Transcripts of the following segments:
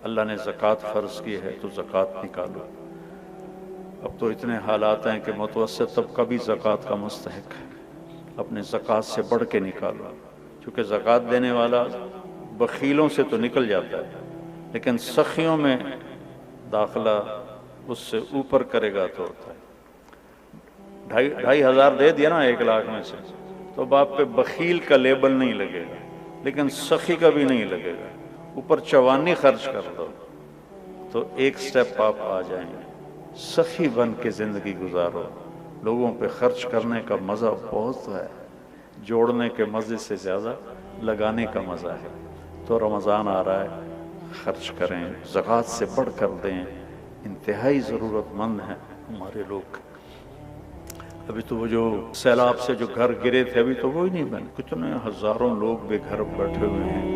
اللہ نے زکوٰۃ فرض کی ہے تو زکوٰۃ نکالو۔ اب تو اتنے حالات ہیں کہ متوسط طبقہ بھی زکوٰۃ کا مستحق ہے، اپنے زکوٰۃ سے بڑھ کے نکالو، چونکہ زکوٰۃ دینے والا بخیلوں سے تو نکل جاتا ہے، لیکن سخیوں میں داخلہ اس سے اوپر کرے گا تو ہوتا ہے۔ 2,500 دے دیا نا 1,00,000 میں سے، تو باپ پہ بخیل کا لیبل نہیں لگے گا، لیکن سخی کا بھی نہیں لگے گا۔ اوپر 54 خرچ کر دو تو ایک سٹیپ آپ آ جائیں گے۔ سخی بن کے زندگی گزارو، لوگوں پہ خرچ کرنے کا مزہ بہت ہے، جوڑنے کے مزے سے زیادہ لگانے کا مزہ ہے۔ تو رمضان آ رہا ہے، خرچ کریں، زکوٰۃ سے بڑھ کر دیں، انتہائی ضرورت مند ہیں ہمارے لوگ۔ ابھی تو وہ جو سیلاب سے جو گھر گرے تھے ابھی تو وہی نہیں بنے، کتنے ہزاروں لوگ بے گھر بیٹھے ہوئے ہیں۔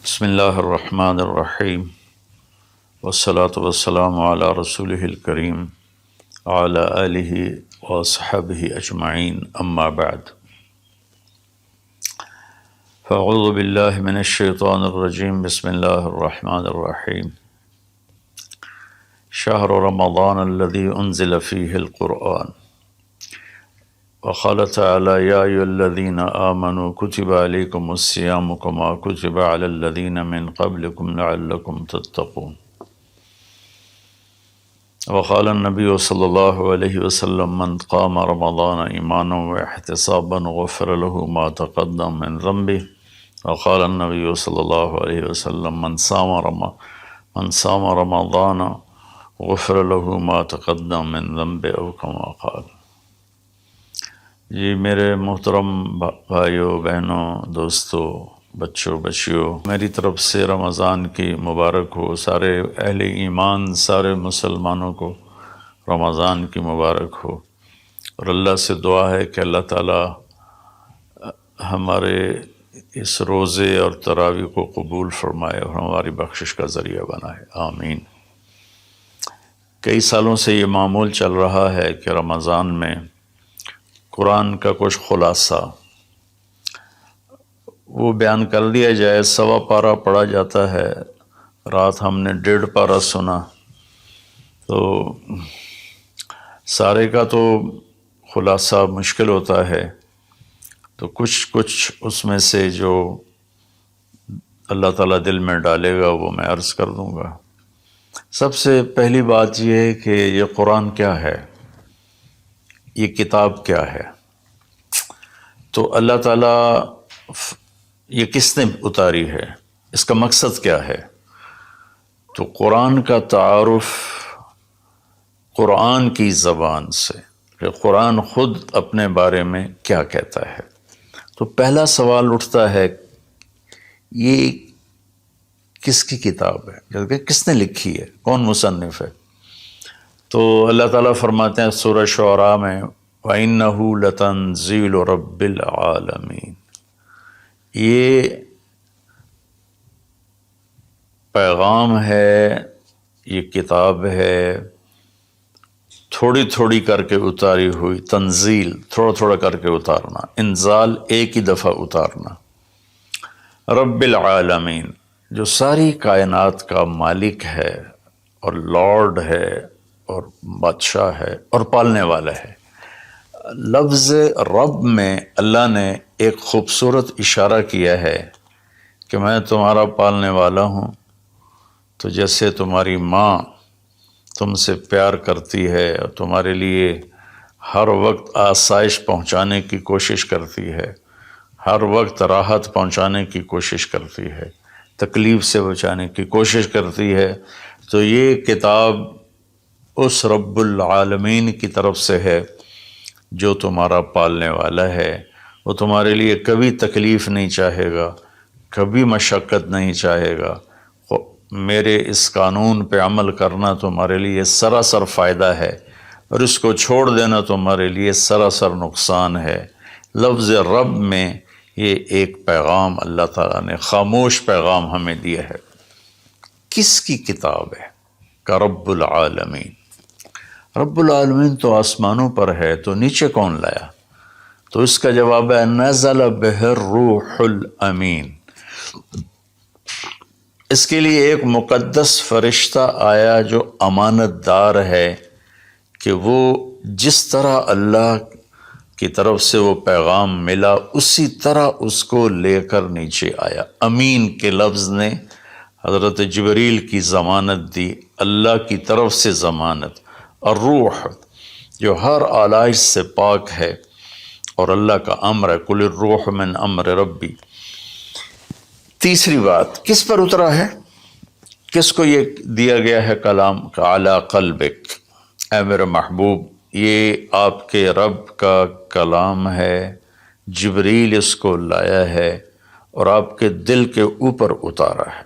بسم اللہ الرحمن الرحیم، والصلاة والسلام علی رسولہ الکریم وعلی آلہ وصحبہ اجمعین، اما بعد، فاعوذ باللہ من الشیطان الرجیم، بسم اللہ الرحمن الرحیم۔ شہر رمضان الذی انزل فیہ القرآن، وقال تعالی یا ایھا الذین آمنوا کتب علیکم الصیام کما کتب علی الذین من قبلکم لعلکم تتقون۔ وقال النبی صلی اللہ علیہ وسلم من قام رمضان ایمانا واحتسابا غفر له ما تقدم من ذنبه۔ وقال النبی صلی اللہ علیہ وسلم من صام رمضان غفر له ما تقدم من ذنبه او کما قال۔ جی میرے محترم بھائیوں، بہنوں، دوستوں، بچوں، بچیوں، میری طرف سے رمضان کی مبارک ہو۔ سارے اہل ایمان، سارے مسلمانوں کو رمضان کی مبارک ہو، اور اللہ سے دعا ہے کہ اللہ تعالی ہمارے اس روزے اور تراویح کو قبول فرمائے اور ہماری بخشش کا ذریعہ بنائے، آمین۔ کئی سالوں سے یہ معمول چل رہا ہے کہ رمضان میں قرآن کا کچھ خلاصہ وہ بیان کر دیا جائے۔ 1.25 پارہ پڑھا جاتا ہے، رات ہم نے 1.5 پارہ سنا، تو سارے کا تو خلاصہ مشکل ہوتا ہے، تو کچھ اس میں سے جو اللہ تعالیٰ دل میں ڈالے گا وہ میں عرض کر دوں گا۔ سب سے پہلی بات یہ ہے کہ یہ قرآن کیا ہے، یہ کتاب کیا ہے؟ تو اللہ تعالیٰ یہ کس نے اتاری ہے، اس کا مقصد کیا ہے؟ تو قرآن کا تعارف قرآن کی زبان سے، کہ قرآن خود اپنے بارے میں کیا کہتا ہے۔ تو پہلا سوال اٹھتا ہے یہ کس کی کتاب ہے، کہ کس نے لکھی ہے، کون مصنف ہے؟ تو اللہ تعالیٰ فرماتے ہیں سورہ شعراء میں وَإِنَّهُ لَتَنزِيلُ رَبِّ الْعَالَمِينَ، یہ پیغام ہے، یہ کتاب ہے، تھوڑی تھوڑی کر کے اتاری ہوئی، تنزیل تھوڑا تھوڑا کر کے اتارنا، انزال ایک ہی دفعہ اتارنا۔ رب العالمین، جو ساری کائنات کا مالک ہے اور لارڈ ہے اور بادشاہ ہے اور پالنے والا ہے۔ لفظ رب میں اللہ نے ایک خوبصورت اشارہ کیا ہے کہ میں تمہارا پالنے والا ہوں، تو جیسے تمہاری ماں تم سے پیار کرتی ہے اور تمہارے لیے ہر وقت آسائش پہنچانے کی کوشش کرتی ہے، ہر وقت راحت پہنچانے کی کوشش کرتی ہے، تکلیف سے بچانے کی کوشش کرتی ہے، تو یہ کتاب اس رب العالمین کی طرف سے ہے جو تمہارا پالنے والا ہے۔ وہ تمہارے لیے کبھی تکلیف نہیں چاہے گا، کبھی مشقت نہیں چاہے گا۔ میرے اس قانون پہ عمل کرنا تمہارے لیے سراسر فائدہ ہے، اور اس کو چھوڑ دینا تمہارے لیے سراسر نقصان ہے۔ لفظ رب میں یہ ایک پیغام اللہ تعالیٰ نے خاموش پیغام ہمیں دیا ہے۔ کس کی کتاب ہے؟ کا رب العالمین، رب العالمین تو آسمانوں پر ہے، تو نیچے کون لایا؟ تو اس کا جواب ہے نزل بہ الروح الامین۔ اس کے لیے ایک مقدس فرشتہ آیا جو امانت دار ہے کہ وہ جس طرح اللہ کی طرف سے وہ پیغام ملا اسی طرح اس کو لے کر نیچے آیا۔ امین کے لفظ نے حضرت جبریل کی ضمانت دی، اللہ کی طرف سے ضمانت، اور روح جو ہر آلائش سے پاک ہے اور اللہ کا امر ہے، قل الروح من امر ربی۔ تیسری بات کس پر اترا ہے؟ کس کو یہ دیا گیا ہے کلام کا؟ علی قلبک، اے میرے محبوب یہ آپ کے رب کا کلام ہے، جبریل اس کو لایا ہے اور آپ کے دل کے اوپر اتارا ہے۔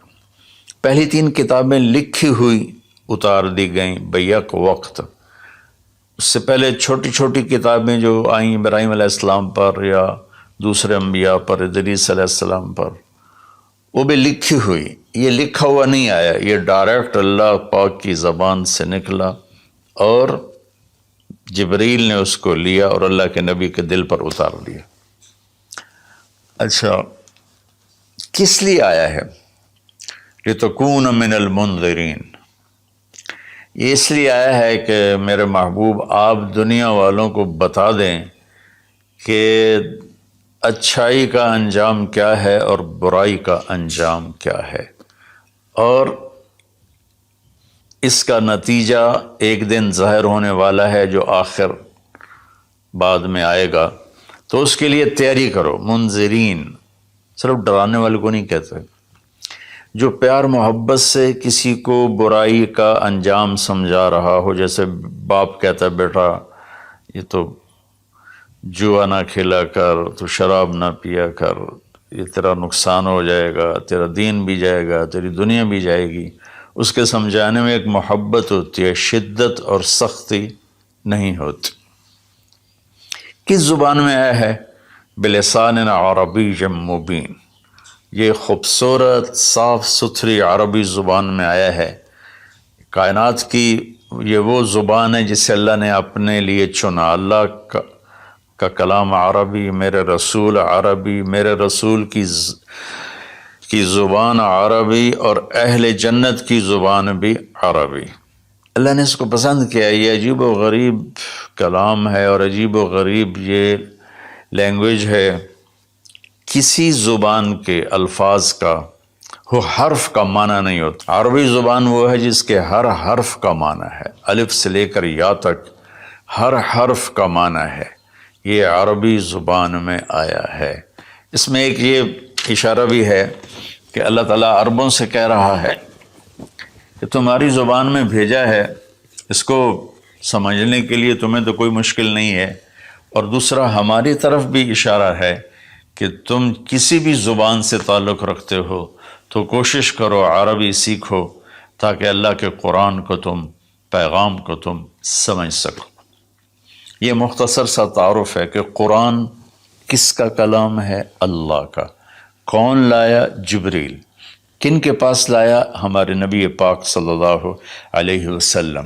پہلی 3 کتابیں لکھی ہوئی اتار دی گئیں بیک وقت، اس سے پہلے چھوٹی چھوٹی کتابیں جو آئیں ابراہیم علیہ السلام پر یا دوسرے انبیاء پر، ادریس علیہ السلام پر، وہ بھی لکھی ہوئی۔ یہ لکھا ہوا نہیں آیا، یہ ڈائریکٹ اللہ پاک کی زبان سے نکلا اور جبریل نے اس کو لیا اور اللہ کے نبی کے دل پر اتار لیا۔ اچھا، کس لیے آیا ہے؟ لِتَكُونَ مِنَ الْمُنذِرِينَ، یہ اس لیے آیا ہے کہ میرے محبوب آپ دنیا والوں کو بتا دیں کہ اچھائی کا انجام کیا ہے اور برائی کا انجام کیا ہے، اور اس کا نتیجہ ایک دن ظاہر ہونے والا ہے جو آخر بعد میں آئے گا، تو اس کے لیے تیاری کرو۔ منذرین صرف ڈرانے والے کو نہیں کہتے، جو پیار محبت سے کسی کو برائی کا انجام سمجھا رہا ہو، جیسے باپ کہتا ہے بیٹا یہ تو جوا نہ کھیلا کر، تو شراب نہ پیا کر، یہ تیرا نقصان ہو جائے گا، تیرا دین بھی جائے گا، تیری دنیا بھی جائے گی۔ اس کے سمجھانے میں ایک محبت ہوتی ہے، شدت اور سختی نہیں ہوتی۔ کس زبان میں آیا ہے؟ بلسان عربی مبین، یہ خوبصورت صاف ستھری عربی زبان میں آیا ہے۔ کائنات کی یہ وہ زبان ہے جسے اللہ نے اپنے لیے چنا۔ اللہ کا کلام عربی، میرے رسول عربی، میرے رسول کی زبان عربی، اور اہل جنت کی زبان بھی عربی۔ اللہ نے اس کو پسند کیا۔ یہ عجیب و غریب کلام ہے اور عجیب و غریب یہ لینگویج ہے۔ کسی زبان کے الفاظ کا وہ حرف کا معنی نہیں ہوتا۔ عربی زبان وہ ہے جس کے ہر حرف کا معنی ہے، الف سے لے کر یا تک ہر حرف کا معنی ہے۔ یہ عربی زبان میں آیا ہے۔ اس میں ایک یہ اشارہ بھی ہے کہ اللہ تعالیٰ عربوں سے کہہ رہا ہے کہ تمہاری زبان میں بھیجا ہے، اس کو سمجھنے کے لیے تمہیں تو کوئی مشکل نہیں ہے، اور دوسرا ہماری طرف بھی اشارہ ہے کہ تم کسی بھی زبان سے تعلق رکھتے ہو تو کوشش کرو عربی سیکھو تاکہ اللہ کے قرآن کو تم، پیغام کو تم سمجھ سکو۔ یہ مختصر سا تعارف ہے کہ قرآن کس کا کلام ہے؟ اللہ کا۔ کون لایا؟ جبریل۔ کن کے پاس لایا؟ ہمارے نبی پاک صلی اللہ علیہ وسلم۔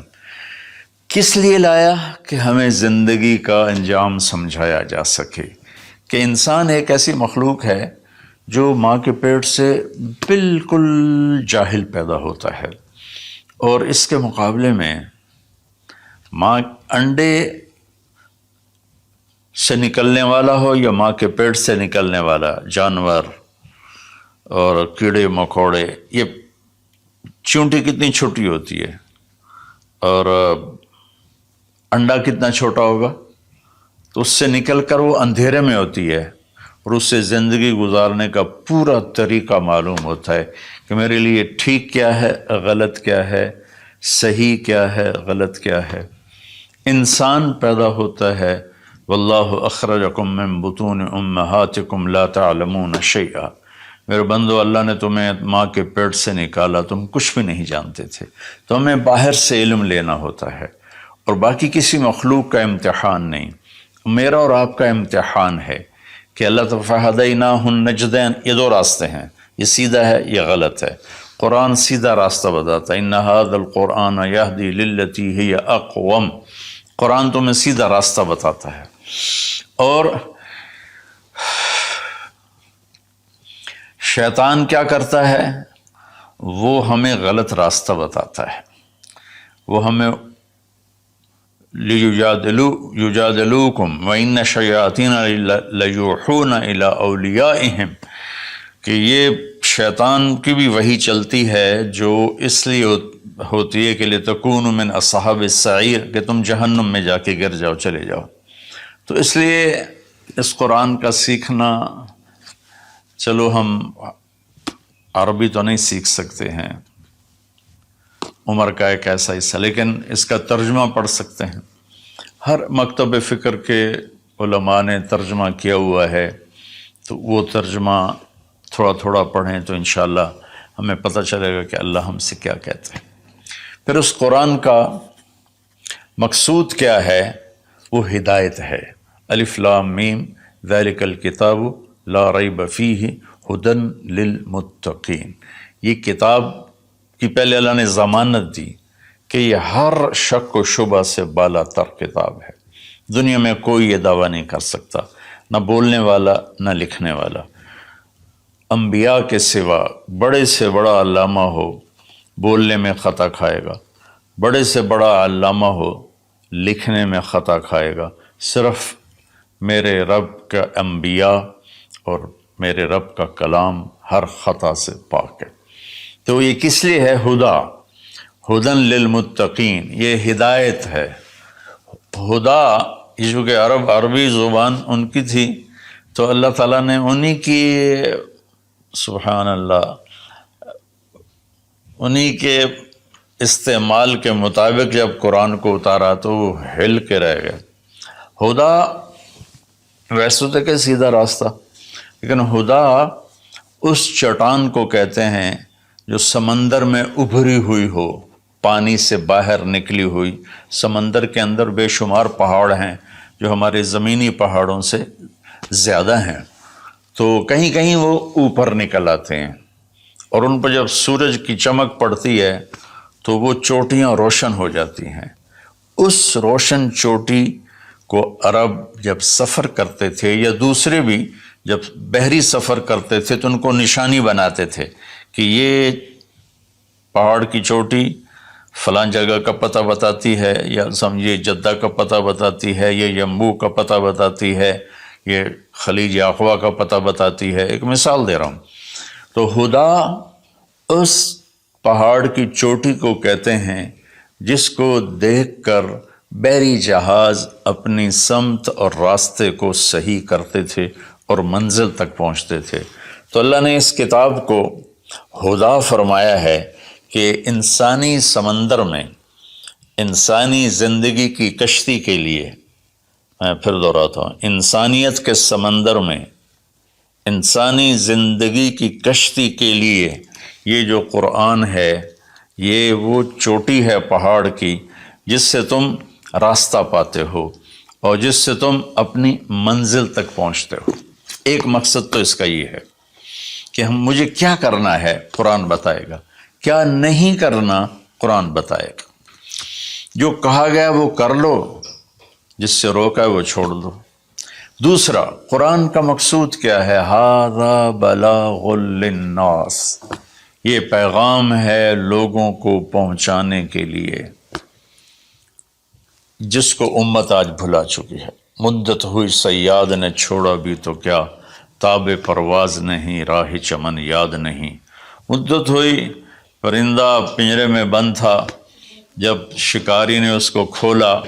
کس لیے لایا؟ کہ ہمیں زندگی کا انجام سمجھایا جا سکے کہ انسان ایک ایسی مخلوق ہے جو ماں کے پیٹ سے بالکل جاہل پیدا ہوتا ہے، اور اس کے مقابلے میں ماں انڈے سے نکلنے والا ہو یا ماں کے پیٹ سے نکلنے والا جانور اور کیڑے مکوڑے، یہ چونٹی کتنی چھوٹی ہوتی ہے اور انڈا کتنا چھوٹا ہوگا، تو اس سے نکل کر وہ اندھیرے میں ہوتی ہے، اور اس سے زندگی گزارنے کا پورا طریقہ معلوم ہوتا ہے کہ میرے لیے ٹھیک کیا ہے، غلط کیا ہے، صحیح کیا ہے، غلط کیا ہے۔ انسان پیدا ہوتا ہے، واللہ اخرجکم من بطون امہاتکم لا تعلمون شیئا، میرے بندو اللہ نے تمہیں ماں کے پیٹ سے نکالا، تم کچھ بھی نہیں جانتے تھے، تو ہمیں باہر سے علم لینا ہوتا ہے، اور باقی کسی مخلوق کا امتحان نہیں، میرا اور آپ کا امتحان ہے کہ اللہ فہدیناہ النجدین، یہ 2 راستے ہیں، یہ سیدھا ہے، یہ غلط ہے، قرآن سیدھا راستہ بتاتا ہے، ان ھذا القرآن یہدی للتی ہی اقوم، قرآن تمہیں سیدھا راستہ بتاتا ہے۔ اور شیطان کیا کرتا ہے؟ وہ ہمیں غلط راستہ بتاتا ہے، وہ ہمیں یجادلوکم وَإِنَّ الشَّيَاطِينَ لَيُوحُونَ إِلَىٰ أَوْلِيَائِهِمْ، کہ یہ شیطان کی بھی وحی چلتی ہے جو اس لیے ہوتی ہے کہ لِتَكُونُوا مِنْ أَصْحَابِ السَّعِيرِ، کہ تم جہنم میں جا کے گر جاؤ، چلے جاؤ۔ تو اس لیے اس قرآن کا سیکھنا، چلو ہم عربی تو نہیں سیکھ سکتے ہیں، عمر کا ایک ایسا حصہ، لیکن اس کا ترجمہ پڑھ سکتے ہیں۔ ہر مکتب فکر کے علماء نے ترجمہ کیا ہوا ہے، تو وہ ترجمہ تھوڑا تھوڑا پڑھیں تو انشاءاللہ ہمیں پتہ چلے گا کہ اللہ ہم سے کیا کہتے ہیں۔ پھر اس قرآن کا مقصود کیا ہے؟ وہ ہدایت ہے۔ الف لام میم ذالک الکتاب لا ریب فیہ ھدی للمتقین، یہ کتاب کی پہلے اللہ نے ضمانت دی کہ یہ ہر شک و شبہ سے بالا تر کتاب ہے، دنیا میں کوئی یہ دعویٰ نہیں کر سکتا، نہ بولنے والا نہ لکھنے والا۔ انبیاء کے سوا بڑے سے بڑا علامہ ہو، بولنے میں خطا کھائے گا، بڑے سے بڑا علامہ ہو، لکھنے میں خطا کھائے گا، صرف میرے رب کا انبیاء اور میرے رب کا کلام ہر خطا سے پاک ہے۔ تو یہ کس لیے ہے؟ ہدن للمتقین، یہ ہدایت ہے۔ ہدا، یہ چونکہ عربی زبان ان کی تھی، تو اللہ تعالیٰ نے انہی کی، سبحان اللہ، انہی کے استعمال کے مطابق جب قرآن کو اتارا تو وہ ہل کے رہ گئے۔ ہدا ویسے تو کہ سیدھا راستہ، لیکن ہدا اس چٹان کو کہتے ہیں جو سمندر میں ابھری ہوئی ہو، پانی سے باہر نکلی ہوئی۔ سمندر کے اندر بے شمار پہاڑ ہیں جو ہمارے زمینی پہاڑوں سے زیادہ ہیں، تو کہیں کہیں وہ اوپر نکل آتے ہیں، اور ان پر جب سورج کی چمک پڑتی ہے تو وہ چوٹیاں روشن ہو جاتی ہیں۔ اس روشن چوٹی کو عرب جب سفر کرتے تھے، یا دوسرے بھی جب بحری سفر کرتے تھے، تو ان کو نشانی بناتے تھے کہ یہ پہاڑ کی چوٹی فلاں جگہ کا پتہ بتاتی ہے، یا سمجھیے جدہ کا پتہ بتاتی ہے، یہ یمبو کا پتہ بتاتی ہے، یہ خلیج عقبہ کا پتہ بتاتی ہے۔ ایک مثال دے رہا ہوں۔ تو ہدا اس پہاڑ کی چوٹی کو کہتے ہیں جس کو دیکھ کر بحری جہاز اپنی سمت اور راستے کو صحیح کرتے تھے اور منزل تک پہنچتے تھے۔ تو اللہ نے اس کتاب کو ہدا فرمایا ہے کہ انسانی سمندر میں، انسانی زندگی کی کشتی کے لیے، میں پھر دہراتا ہوں، انسانیت کے سمندر میں انسانی زندگی کی کشتی کے لیے یہ جو قرآن ہے، یہ وہ چوٹی ہے پہاڑ کی جس سے تم راستہ پاتے ہو اور جس سے تم اپنی منزل تک پہنچتے ہو۔ ایک مقصد تو اس کا یہ ہے کہ مجھے کیا کرنا ہے قرآن بتائے گا، کیا نہیں کرنا قرآن بتائے گا۔ جو کہا گیا وہ کر لو، جس سے روکا ہے وہ چھوڑ دو۔ دوسرا، قرآن کا مقصود کیا ہے؟ ھذا بلاغ للناس، یہ پیغام ہے لوگوں کو پہنچانے کے لیے، جس کو امت آج بھلا چکی ہے۔ مدت ہوئی صیاد نے چھوڑا بھی تو کیا، تاب پرواز نہیں راہ چمن یاد نہیں۔ مدت ہوئی، پرندہ پنجرے میں بند تھا، جب شکاری نے اس کو کھولا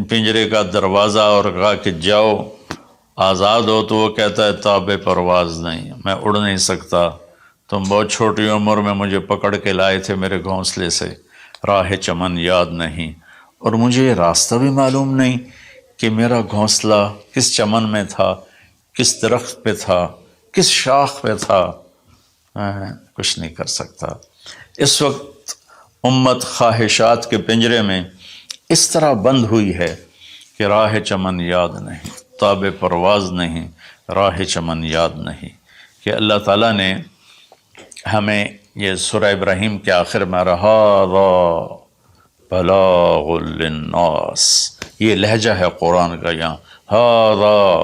پنجرے کا دروازہ اور کہا کہ جاؤ آزاد ہو، تو وہ کہتا ہے تاب پرواز نہیں، میں اڑ نہیں سکتا، تم بہت چھوٹی عمر میں مجھے پکڑ کے لائے تھے میرے گھونسلے سے، راہ چمن یاد نہیں، اور مجھے راستہ بھی معلوم نہیں کہ میرا گھونسلہ کس چمن میں تھا، کس درخت پہ تھا، کس شاخ پہ تھا، میں کچھ نہیں کر سکتا۔ اس وقت امت خواہشات کے پنجرے میں اس طرح بند ہوئی ہے کہ راہ چمن یاد نہیں، تاب پرواز نہیں، راہ چمن یاد نہیں، کہ اللہ تعالیٰ نے ہمیں یہ سورہ ابراہیم کے آخر میں ھذا بلاغ للناس، یہ لہجہ ہے قرآن کا یہاں، ھذا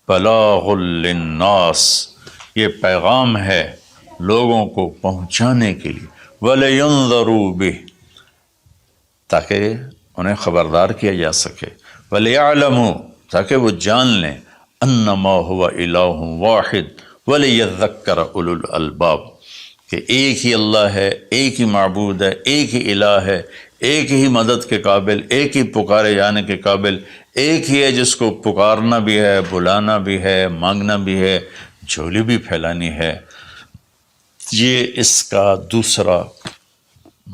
بلاغ للناس، یہ پیغام ہے لوگوں کو پہنچانے کے لیے، وَلِيُنذَرُوا بِهِ، تاکہ انہیں خبردار کیا جا سکے، وَلِيَعْلَمُوا، تاکہ وہ جان لیں، أَنَّمَا هُوَ إِلَٰهٌ وَاحِدٌ وَلِيَذَّكَّرَ أُولُو الْأَلْبَابِ، کہ ایک ہی اللہ ہے، ایک ہی معبود ہے، ایک ہی الہ ہے، ایک ہی مدد کے قابل، ایک ہی پکارے جانے کے قابل، ایک ہی ہے جس کو پکارنا بھی ہے، بلانا بھی ہے، مانگنا بھی ہے، جھولی بھی پھیلانی ہے۔ یہ اس کا دوسرا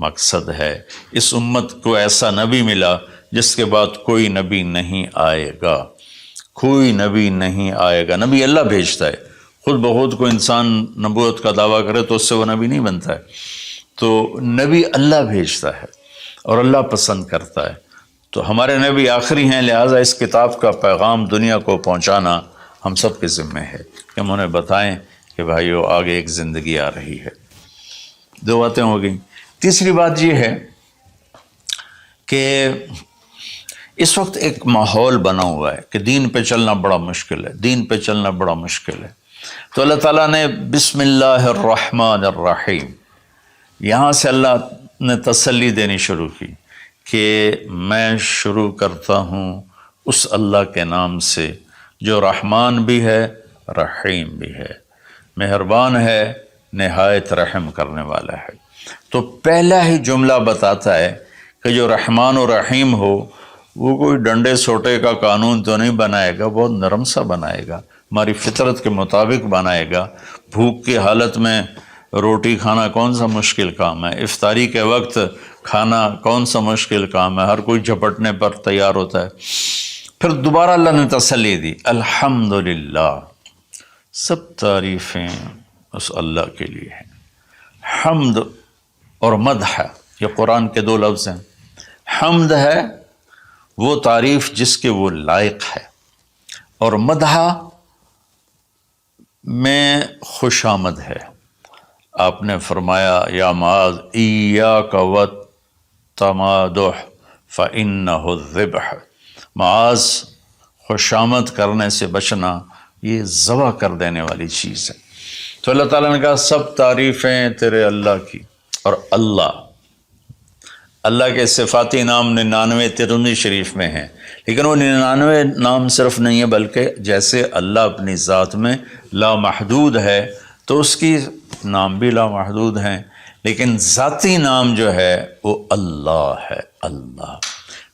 مقصد ہے۔ اس امت کو ایسا نبی ملا جس کے بعد کوئی نبی نہیں آئے گا، کوئی نبی نہیں آئے گا۔ نبی اللہ بھیجتا ہے، خود بخود کو انسان نبوت کا دعویٰ کرے تو اس سے وہ نبی نہیں بنتا ہے، تو نبی اللہ بھیجتا ہے اور اللہ پسند کرتا ہے۔ تو ہمارے نبی آخری ہیں، لہٰذا اس کتاب کا پیغام دنیا کو پہنچانا ہم سب کے ذمہ ہے کہ ہم انہیں بتائیں کہ بھائیو آگے ایک زندگی آ رہی ہے۔ دو باتیں ہو گئیں۔ تیسری بات یہ ہے کہ اس وقت ایک ماحول بنا ہوا ہے کہ دین پہ چلنا بڑا مشکل ہے، دین پہ چلنا بڑا مشکل ہے۔ تو اللہ تعالیٰ نے بسم اللہ الرحمن الرحیم، یہاں سے اللہ نے تسلی دینی شروع کی کہ میں شروع کرتا ہوں اس اللہ کے نام سے جو رحمان بھی ہے، رحیم بھی ہے، مہربان ہے، نہایت رحم کرنے والا ہے۔ تو پہلا ہی جملہ بتاتا ہے کہ جو رحمان و رحیم ہو وہ کوئی ڈنڈے سوٹے کا قانون تو نہیں بنائے گا، بہت نرم سا بنائے گا، ہماری فطرت کے مطابق بنائے گا۔ بھوک کی حالت میں روٹی کھانا کون سا مشکل کام ہے، افطاری کے وقت کھانا کون سا مشکل کام ہے، ہر کوئی جھپٹنے پر تیار ہوتا ہے۔ پھر دوبارہ اللہ نے تسلی دی، الحمدللہ، سب تعریفیں اس اللہ کے لیے ہیں۔ حمد اور مدح، یہ قرآن کے دو لفظ ہیں۔ حمد ہے وہ تعریف جس کے وہ لائق ہے، اور مدح میں خوش آمد ہے۔ آپ نے فرمایا یا معاذ ایاک والتمادح فإنہ الذبح، معاذ خوش آمد کرنے سے بچنا یہ ذبح کر دینے والی چیز ہے۔ تو اللہ تعالیٰ نے کہا سب تعریفیں تیرے اللہ کی، اور اللہ کے صفاتی نام 99 ترمذی شریف میں ہیں، لیکن وہ 99 نام صرف نہیں ہے، بلکہ جیسے اللہ اپنی ذات میں لامحدود ہے تو اس کی نام بھی لامحدود ہیں، لیکن ذاتی نام جو ہے وہ اللہ ہے۔ اللہ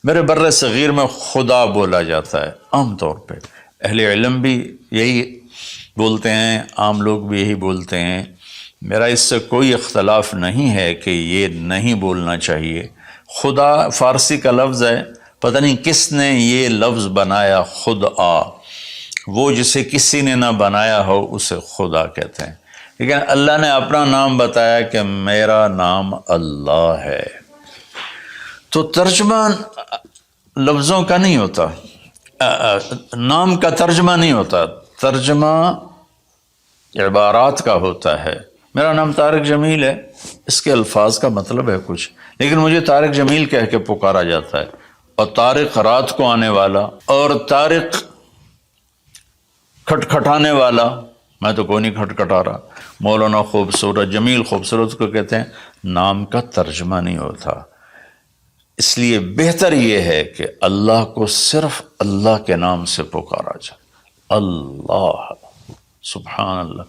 میرے بر صغیر میں خدا بولا جاتا ہے عام طور پہ، اہل علم بھی یہی بولتے ہیں، عام لوگ بھی یہی بولتے ہیں۔ میرا اس سے کوئی اختلاف نہیں ہے کہ یہ نہیں بولنا چاہیے۔ خدا فارسی کا لفظ ہے، پتہ نہیں کس نے یہ لفظ بنایا، خدا، وہ جسے کسی نے نہ بنایا ہو اسے خدا کہتے ہیں، لیکن اللہ نے اپنا نام بتایا کہ میرا نام اللہ ہے۔ تو ترجمہ لفظوں کا نہیں ہوتا، نام کا ترجمہ نہیں ہوتا، ترجمہ عبارات کا ہوتا ہے۔ میرا نام طارق جمیل ہے، اس کے الفاظ کا مطلب ہے کچھ، لیکن مجھے طارق جمیل کہہ کے پکارا جاتا ہے، اور طارق رات کو آنے والا، اور طارق کھٹکھٹانے والا، میں تو کوئی نہیں کھٹکھٹا رہا۔ مولانا خوبصورت، جمیل خوبصورت کو کہتے ہیں، نام کا ترجمہ نہیں ہوتا۔ اس لیے بہتر یہ ہے کہ اللہ کو صرف اللہ کے نام سے پکارا جائے، اللہ، سبحان اللہ،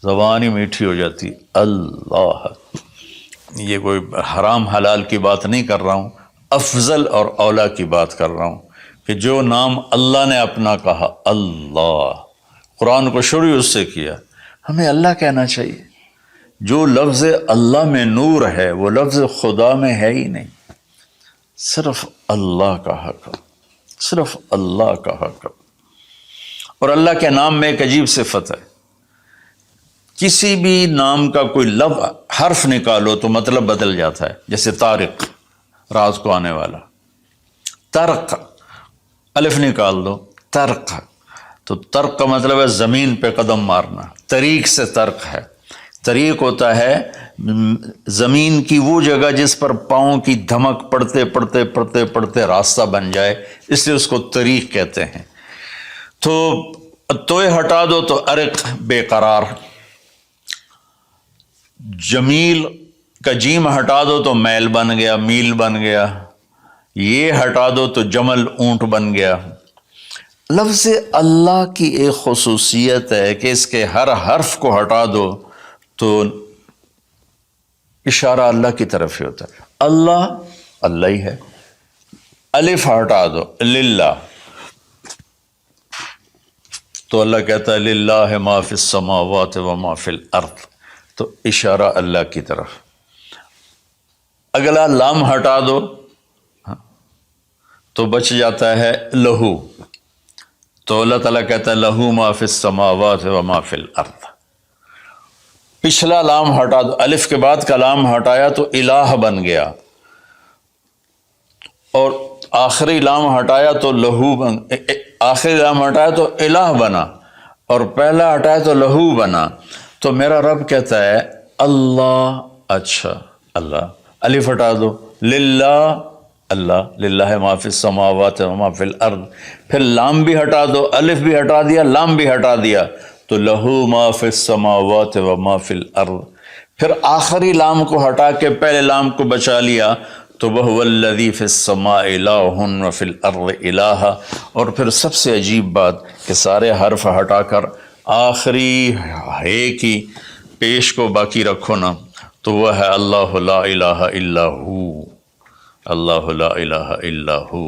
زبان ہی میٹھی ہو جاتی، اللہ۔ یہ کوئی حرام حلال کی بات نہیں کر رہا ہوں، افضل اور اولا کی بات کر رہا ہوں کہ جو نام اللہ نے اپنا کہا، اللہ، قرآن کو شروع اس سے کیا، ہمیں اللہ کہنا چاہیے۔ جو لفظ اللہ میں نور ہے وہ لفظ خدا میں ہے ہی نہیں، صرف اللہ کا حق، صرف اللہ کا حق۔ اور اللہ کے نام میں ایک عجیب صفت ہے، کسی بھی نام کا کوئی لفظ حرف نکالو تو مطلب بدل جاتا ہے۔ جیسے طارق، رات کو آنے والا، طرق، الف نکال دو، طرق، تو طرق کا مطلب ہے زمین پہ قدم مارنا، طریق سے طرق ہے۔ طریق ہوتا ہے زمین کی وہ جگہ جس پر پاؤں کی دھمک پڑتے پڑتے پڑتے پڑتے راستہ بن جائے، اس لیے اس کو طریق کہتے ہیں۔ تو توئے ہٹا دو تو عرق بے قرار، جمیل کا جیم ہٹا دو تو میل بن گیا، میل بن گیا، یہ ہٹا دو تو جمل اونٹ بن گیا۔ لفظ اللہ کی ایک خصوصیت ہے کہ اس کے ہر حرف کو ہٹا دو تو اشارہ اللہ کی طرف ہی ہوتا ہے۔ اللہ اللہ ہی ہے، الف ہٹا دو للہ تو اللہ کہتا ہے للہ ما فی السماوات و ما فی الارض، تو اشارہ اللہ کی طرف۔ اگلا لام ہٹا دو تو بچ جاتا ہے لہو، تو اللہ تعالیٰ کہتا ہے لہو ما فی السماوات و ما فی الارض۔ پچھلا لام ہٹا دو، الف کے بعد کا لام ہٹایا تو الہ بن گیا، اور آخری لام ہٹایا تو لہو آخری لام ہٹایا تو الہ بنا، اور پہلا ہٹایا تو لہو بنا۔ تو میرا رب کہتا ہے اللہ، اچھا اللہ، الف ہٹا دو للہ اللہ، للہ ما فی السماوات و ما فی الارض، پھر لام بھی ہٹا دو، الف بھی ہٹا دیا، لام بھی ہٹا دیا تو لہو ما فی السماوات و ما فی الارض، پھر آخری لام کو ہٹا کے پہلے لام کو بچا لیا تو وَهُوَ الَّذِي فِي السَّمَاءِ إِلَٰهٌ وَفِي الْأَرْضِ إِلَٰهٌ۔ اور پھر سب سے عجیب بات کہ سارے حرف ہٹا کر آخری ہے کی پیش کو باقی رکھو نا، تو وہ ہے اللہ لا الہ الا ہو، اللہ لا الہ الا ہو،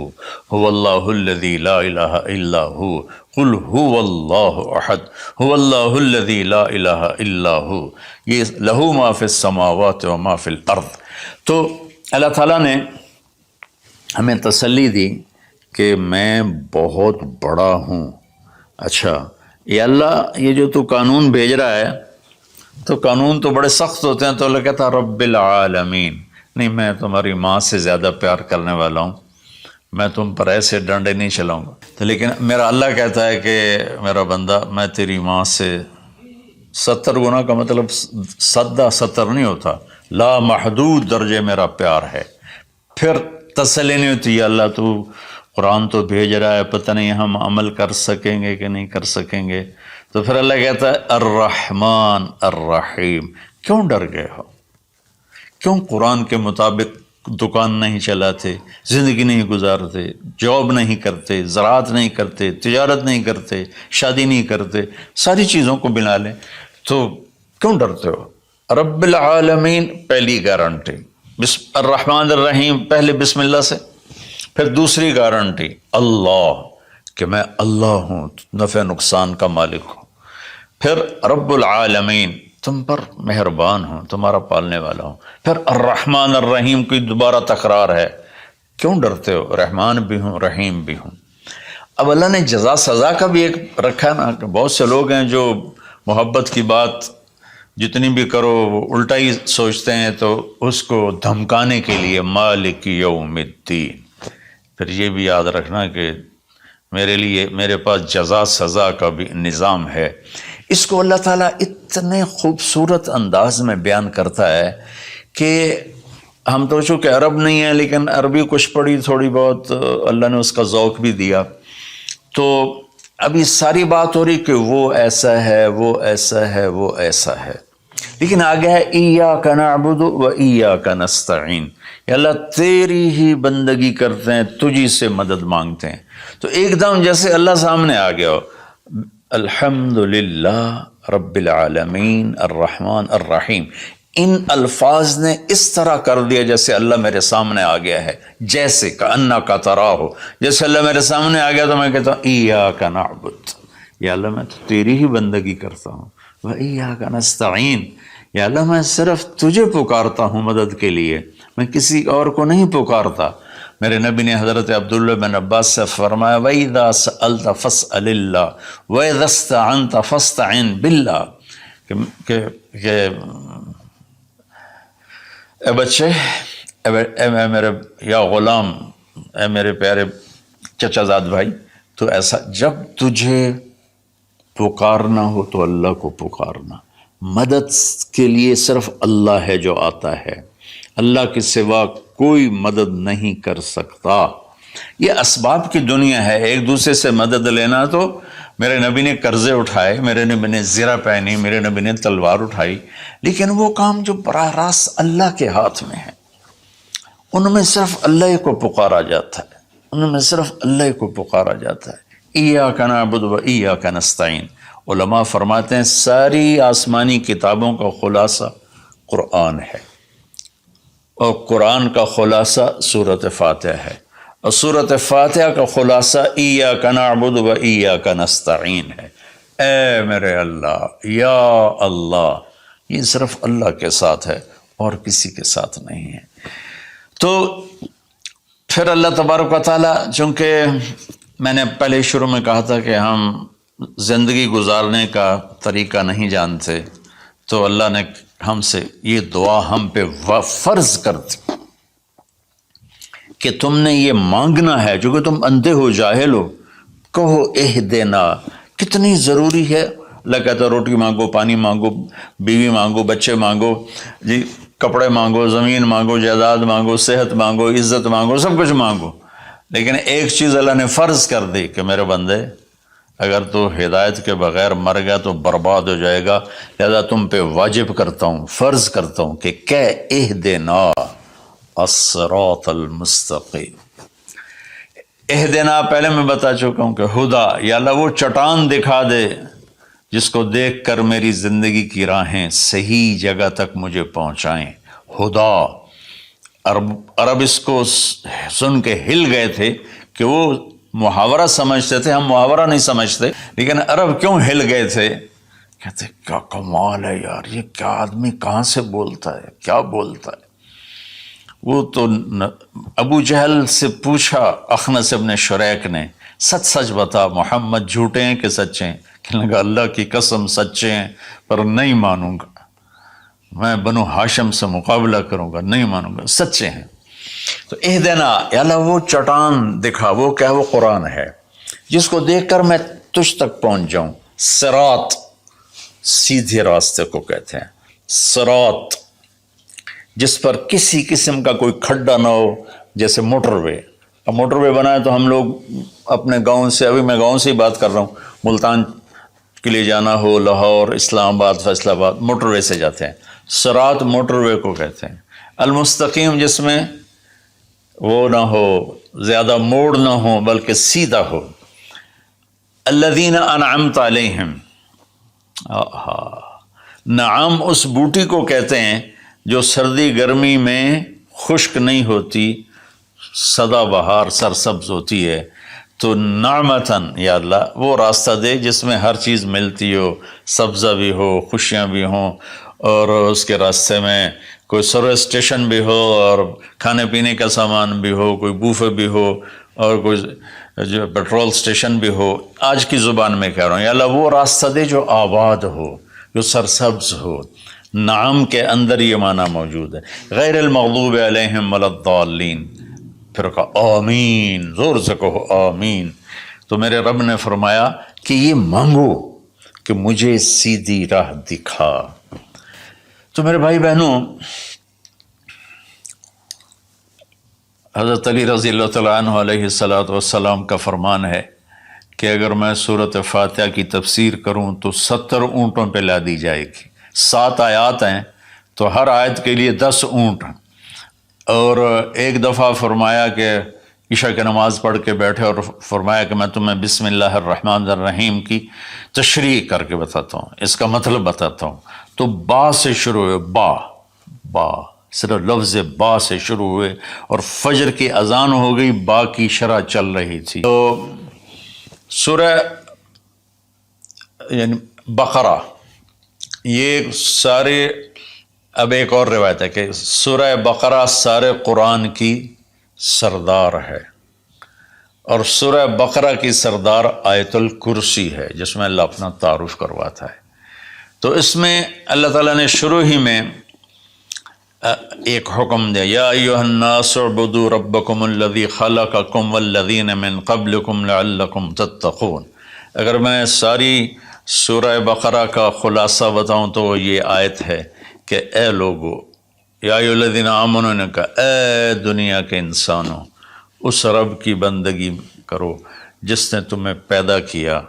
هو اللہ الذی لا الہ الا ہو، قل هو اللہ احد، هو اللہ الذی لا الہ الا ہو، یہ لہو ما فی السماوات و ما فی الارض۔ تو اللہ تعالیٰ نے ہمیں تسلی دی کہ میں بہت بڑا ہوں۔ اچھا یہ اللہ، یہ جو تو قانون بھیج رہا ہے تو قانون تو بڑے سخت ہوتے ہیں، تو اللہ کہتا رب العالمین، نہیں میں تمہاری ماں سے زیادہ پیار کرنے والا ہوں، میں تم پر ایسے ڈنڈے نہیں چلاؤں گا۔ تو لیکن میرا اللہ کہتا ہے کہ میرا بندہ میں تیری ماں سے 70 گنا کا مطلب 70 نہیں ہوتا، لا محدود درجے میرا پیار ہے۔ پھر تسلی نہیں ہوتی، یا اللہ تو قرآن تو بھیج رہا ہے، پتہ نہیں ہم عمل کر سکیں گے کہ نہیں کر سکیں گے۔ تو پھر اللہ کہتا ہے الرحمن الرحیم، کیوں ڈر گئے ہو؟ کیوں قرآن کے مطابق دکان نہیں چلاتے، زندگی نہیں گزارتے، جاب نہیں کرتے، زراعت نہیں کرتے، تجارت نہیں کرتے، شادی نہیں کرتے، ساری چیزوں کو بنا لیں تو کیوں ڈرتے ہو؟ رب العالمین پہلی گارنٹی، الرحمن الرحیم پہلے بسم اللہ سے، پھر دوسری گارنٹی اللہ کہ میں اللہ ہوں، نفع نقصان کا مالک ہوں، پھر رب العالمین تم پر مہربان ہوں، تمہارا پالنے والا ہوں، پھر الرحمن الرحیم کی دوبارہ تکرار ہے، کیوں ڈرتے ہو؟ رحمان بھی ہوں رحیم بھی ہوں۔ اب اللہ نے جزا سزا کا بھی ایک رکھا نا، کہ بہت سے لوگ ہیں جو محبت کی بات جتنی بھی کرو وہ الٹا ہی سوچتے ہیں، تو اس کو دھمکانے کے لیے مالک یوم الدین۔ پھر یہ بھی یاد رکھنا کہ میرے پاس جزا سزا کا بھی نظام ہے۔ اس کو اللہ تعالیٰ اتنے خوبصورت انداز میں بیان کرتا ہے کہ ہم تو چونکہ عرب نہیں ہیں، لیکن عربی کچھ پڑھی تھوڑی بہت، اللہ نے اس کا ذوق بھی دیا، تو ابھی ساری بات ہو رہی کہ وہ ایسا ہے، وہ ایسا ہے، وہ ایسا ہے، لیکن آگے ہے ایاک نعبد و ایاک نستعین، یا اللہ تیری ہی بندگی کرتے ہیں، تجھی سے مدد مانگتے ہیں۔ تو ایک دم جیسے اللہ سامنے آ گیا ہو، الحمدللہ رب العالمین الرحمن الرحیم، ان الفاظ نے اس طرح کر دیا جیسے اللہ میرے سامنے آ گیا ہے، جیسے کأنک تراہ، جیسے اللہ میرے سامنے آ گیا تو میں کہتا ہوں ایاک نعبد، یا اللہ میں تو تیری ہی بندگی کرتا ہوں، و ایاک نستعین، یا اللہ میں صرف تجھے پکارتا ہوں مدد کے لیے، میں کسی اور کو نہیں پکارتا۔ میرے نبی نے حضرت عبداللہ بن عباس سے فرمایا وَإِذَا سَأَلْتَ فَاسْأَلِ اللَّهِ وَإِذَا اسْتَعَنْتَ فَاسْتَعِنْ بِاللَّهِ، کہ اے بچے، اے میرے یا غلام، اے میرے پیارے چچا زاد بھائی، تو ایسا جب تجھے پکارنا ہو تو اللہ کو پکارنا، مدد کے لیے صرف اللہ ہے جو آتا ہے، اللہ کے سوا کوئی مدد نہیں کر سکتا۔ یہ اسباب کی دنیا ہے، ایک دوسرے سے مدد لینا۔ تو میرے نبی نے قرضے اٹھائے، میرے نبی نے زرہ پہنی، میرے نبی نے تلوار اٹھائی، لیکن وہ کام جو براہ راست اللہ کے ہاتھ میں ہے، ان میں صرف اللہ کو پکارا جاتا ہے، ان میں صرف اللہ کو پکارا جاتا ہے۔ ایاک نعبد و ایاک نستعین۔ علماء فرماتے ہیں ساری آسمانی کتابوں کا خلاصہ قرآن ہے، اور قرآن کا خلاصہ سورۃ فاتحہ ہے، اور سورۃ فاتحہ کا خلاصہ ایاک نعبد و ایاک نستعین ہے۔ اے میرے اللہ، یا اللہ، یہ صرف اللہ کے ساتھ ہے اور کسی کے ساتھ نہیں ہے۔ تو پھر اللہ تبارک و تعالیٰ، چونکہ میں نے پہلے شروع میں کہا تھا کہ ہم زندگی گزارنے کا طریقہ نہیں جانتے، تو اللہ نے ہم سے یہ دعا ہم پہ فرض کر دی کہ تم نے یہ مانگنا ہے، چونکہ تم اندھے ہو، جاہل ہو، کہو اہدنا۔ کتنی ضروری ہے۔ اللہ کہتا ہے روٹی مانگو، پانی مانگو، بیوی مانگو، بچے مانگو، جی کپڑے مانگو، زمین مانگو، جائیداد مانگو، صحت مانگو، عزت مانگو، سب کچھ مانگو، لیکن ایک چیز اللہ نے فرض کر دی کہ میرے بندے، اگر تو ہدایت کے بغیر مر گیا تو برباد ہو جائے گا، لہذا تم پہ واجب کرتا ہوں، فرض کرتا ہوں کہ اہدنا الصراط المستقیم۔ اہدنا پہلے میں بتا چکا ہوں کہ خدا، یا اللہ وہ چٹان دکھا دے جس کو دیکھ کر میری زندگی کی راہیں صحیح جگہ تک مجھے پہنچائیں۔ خدا، عرب اس کو سن کے ہل گئے تھے کہ وہ محاورہ سمجھتے تھے، ہم محاورہ نہیں سمجھتے، لیکن عرب کیوں ہل گئے تھے؟ کہتے کیا کمال ہے یار، یہ کیا آدمی کہاں سے بولتا ہے، کیا بولتا ہے۔ وہ تو ابو جہل سے پوچھا اخنس ابن شریک نے، سچ سچ بتا محمد جھوٹے ہیں کہ سچے ہیں؟ کہنے لگا اللہ کی قسم سچے ہیں، پر نہیں مانوں گا، میں بنو ہاشم سے مقابلہ کروں گا، نہیں مانوں گا، سچے ہیں۔ تو اہدنا، یا اللہ وہ چٹان دکھا، وہ کیا، وہ قرآن ہے جس کو دیکھ کر میں تجھ تک پہنچ جاؤں۔ صراط، سیدھے راستے کو کہتے ہیں، صراط جس پر کسی قسم کا کوئی کھڈا نہ ہو، جیسے موٹر وے۔ اب موٹر وے بنا ہے تو ہم لوگ اپنے گاؤں سے، ابھی میں گاؤں سے ہی بات کر رہا ہوں، ملتان کے لیے جانا ہو، لاہور، اسلام آباد، فیصل آباد، موٹر وے سے جاتے ہیں۔ صراط موٹر وے کو کہتے ہیں۔ المستقیم جس میں وہ نہ ہو، زیادہ موڑ نہ ہو، بلکہ سیدھا ہو۔ الذین انعمت علیہم، نعم اس بوٹی کو کہتے ہیں جو سردی گرمی میں خشک نہیں ہوتی، سدا بہار سرسبز ہوتی ہے۔ تو نعمتاً، یا اللہ وہ راستہ دے جس میں ہر چیز ملتی ہو، سبزہ بھی ہو، خوشیاں بھی ہوں، اور اس کے راستے میں کوئی سروس اسٹیشن بھی ہو، اور کھانے پینے کا سامان بھی ہو، کوئی بوفے بھی ہو، اور کوئی جو پیٹرول اسٹیشن بھی ہو۔ آج کی زبان میں کہہ رہا ہوں، یا اللہ وہ راستہ دے جو آباد ہو، جو سرسبز ہو۔ نعم کے اندر یہ معنی موجود ہے، غیر المغضوب علیہم ولا الضالین۔ پھر کہا آمین، زور سے کہو آمین۔ تو میرے رب نے فرمایا کہ یہ مانگو کہ مجھے سیدھی راہ دکھا۔ تو میرے بھائی بہنوں، حضرت علی رضی اللہ تعالیٰ عنہ علیہ السلام کا فرمان ہے کہ اگر میں سورۃ فاتحہ کی تفسیر کروں تو 70 اونٹوں پہ لا دی جائے گی۔ 7 آیات ہیں تو ہر آیت کے لیے 10 اونٹ۔ اور ایک دفعہ فرمایا کہ عشاء کی نماز پڑھ کے بیٹھے اور فرمایا کہ میں تمہیں بسم اللہ الرحمن الرحیم کی تشریح کر کے بتاتا ہوں، اس کا مطلب بتاتا ہوں۔ تو با سے شروع ہوئے، با صرف لفظ با سے شروع ہوئے، اور فجر کی اذان ہو گئی، با کی شرح چل رہی تھی۔ تو سورہ یعنی بقرہ، یہ سارے، اب ایک اور روایت ہے کہ سورہ بقرہ سارے قرآن کی سردار ہے، اور سورہ بقرہ کی سردار آیت الکرسی ہے جس میں اللہ اپنا تعارف کرواتا ہے۔ تو اس میں اللہ تعالیٰ نے شروع ہی میں ایک حکم دیا، یا ایھا الناس اعبدوا ربکم الذی خلقکم والذین من قبلکم لعلکم تتقون۔ اگر میں ساری سورہ بقرہ کا خلاصہ بتاؤں تو یہ آیت ہے کہ اے لوگو، یا ایھا الذین آمنوا نے کہا اے دنیا کے انسانوں، اس رب کی بندگی کرو جس نے تمہیں پیدا کیا،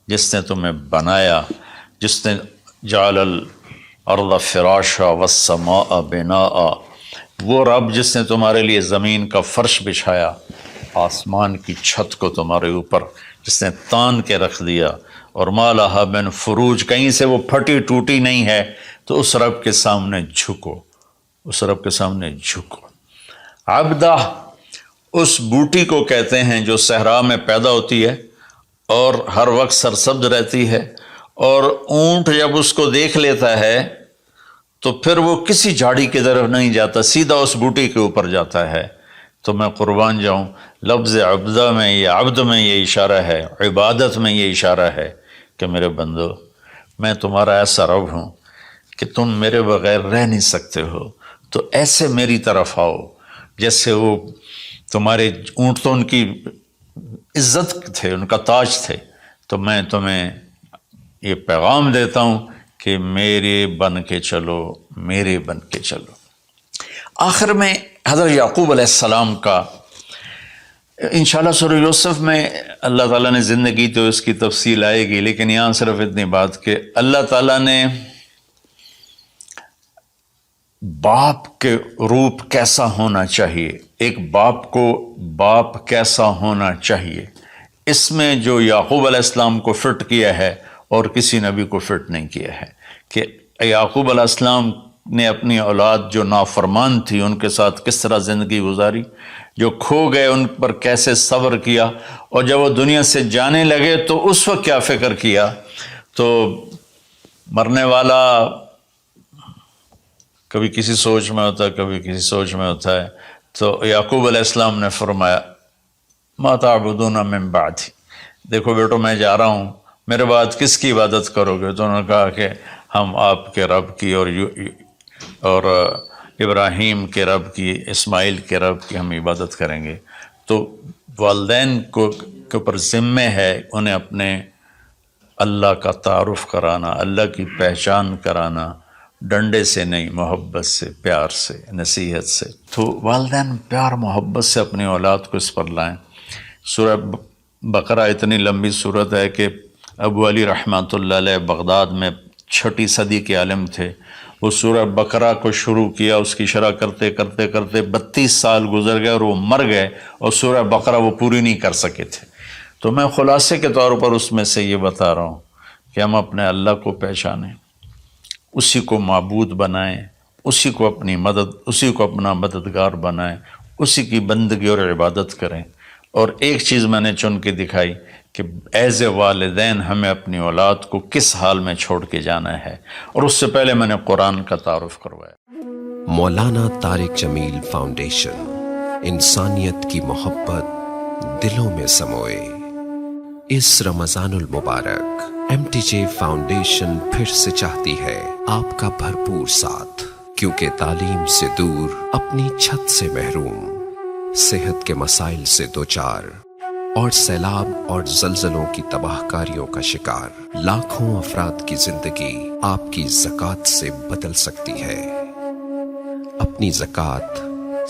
جس نے تمہیں بنایا، جس نے جعل الارض فراشا والسماء بناء، وہ رب جس نے تمہارے لیے زمین کا فرش بچھایا، آسمان کی چھت کو تمہارے اوپر جس نے تان کے رکھ دیا، اور ما لہا من فروج، کہیں سے وہ پھٹی ٹوٹی نہیں ہے، تو اس رب کے سامنے جھکو، اس رب کے سامنے جھکو۔ عبدہ اس بوٹی کو کہتے ہیں جو صحرا میں پیدا ہوتی ہے اور ہر وقت سرسبز رہتی ہے، اور اونٹ جب اس کو دیکھ لیتا ہے تو پھر وہ کسی جھاڑی کی طرف نہیں جاتا، سیدھا اس بوٹی کے اوپر جاتا ہے۔ تو میں قربان جاؤں، لفظ عبدہ میں یہ عبد میں یہ اشارہ ہے، عبادت میں یہ اشارہ ہے کہ میرے بندو، میں تمہارا ایسا رب ہوں کہ تم میرے بغیر رہ نہیں سکتے ہو، تو ایسے میری طرف آؤ جیسے وہ تمہارے اونٹ تو ان کی عزت تھے، ان کا تاج تھے، تو میں تمہیں یہ پیغام دیتا ہوں کہ میرے بن کے چلو، میرے بن کے چلو۔ آخر میں حضرت یعقوب علیہ السلام کا انشاءاللہ سورہ یوسف میں اللہ تعالیٰ نے زندگی تو اس کی تفصیل آئے گی، لیکن یہاں صرف اتنی بات کہ اللہ تعالیٰ نے باپ کے روپ کیسا ہونا چاہیے، ایک باپ کو باپ کیسا ہونا چاہیے، اس میں جو یعقوب علیہ السلام کو فٹ کیا ہے اور کسی نبی کو فٹ نہیں کیا ہے، کہ یعقوب علیہ السلام نے اپنی اولاد جو نافرمان تھی ان کے ساتھ کس طرح زندگی گزاری، جو کھو گئے ان پر کیسے صبر کیا، اور جب وہ دنیا سے جانے لگے تو اس وقت کیا فکر کیا۔ تو مرنے والا کبھی کسی سوچ میں ہوتا ہے، کبھی کسی سوچ میں ہوتا ہے، تو یعقوب علیہ السلام نے فرمایا ما تعبدون من بعدی، دیکھو بیٹو میں جا رہا ہوں، میرے بعد کس کی عبادت کرو گے؟ تو انہوں نے کہا کہ ہم آپ کے رب کی اور ابراہیم کے رب کی، اسماعیل کے رب کی ہم عبادت کریں گے۔ تو والدین کے اوپر ذمہ ہے انہیں اپنے اللہ کا تعارف کرانا، اللہ کی پہچان کرانا، ڈنڈے سے نہیں، محبت سے، پیار سے، نصیحت سے۔ تو والدین پیار محبت سے اپنی اولاد کو اس پر لائیں۔ سورہ بقرہ اتنی لمبی صورت ہے کہ ابو علی رحمۃ اللہ علیہ بغداد میں 6 صدی کے عالم تھے، وہ سورہ بقرہ کو شروع کیا، اس کی شرح کرتے کرتے کرتے 32 سال گزر گئے اور وہ مر گئے، اور سورہ بقرہ وہ پوری نہیں کر سکے تھے۔ تو میں خلاصے کے طور پر اس میں سے یہ بتا رہا ہوں کہ ہم اپنے اللہ کو پہچانیں، اسی کو معبود بنائیں، اسی کو اپنی مدد، اسی کو اپنا مددگار بنائیں، اسی کی بندگی اور عبادت کریں۔ اور ایک چیز میں نے چن کے دکھائی کہ ایز اے والدین ہمیں اپنی اولاد کو کس حال میں چھوڑ کے جانا ہے، اور اس سے پہلے میں نے قرآن کا تعارف کروایا۔ مولانا طارق جمیل فاؤنڈیشن، انسانیت کی محبت دلوں میں سموئے۔ اس رمضان المبارک MTJ فاؤنڈیشن پھر سے چاہتی ہے آپ کا بھرپور ساتھ، کیونکہ تعلیم سے دور، اپنی چھت سے محروم، صحت کے مسائل سے دوچار اور سیلاب اور زلزلوں کی تباہ کاریوں کا شکار لاکھوں افراد کی زندگی آپ کی زکوٰۃ سے بدل سکتی ہے۔ اپنی زکوٰۃ،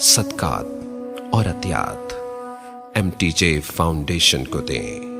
صدقات اور عطیات MTJ فاؤنڈیشن کو دیں۔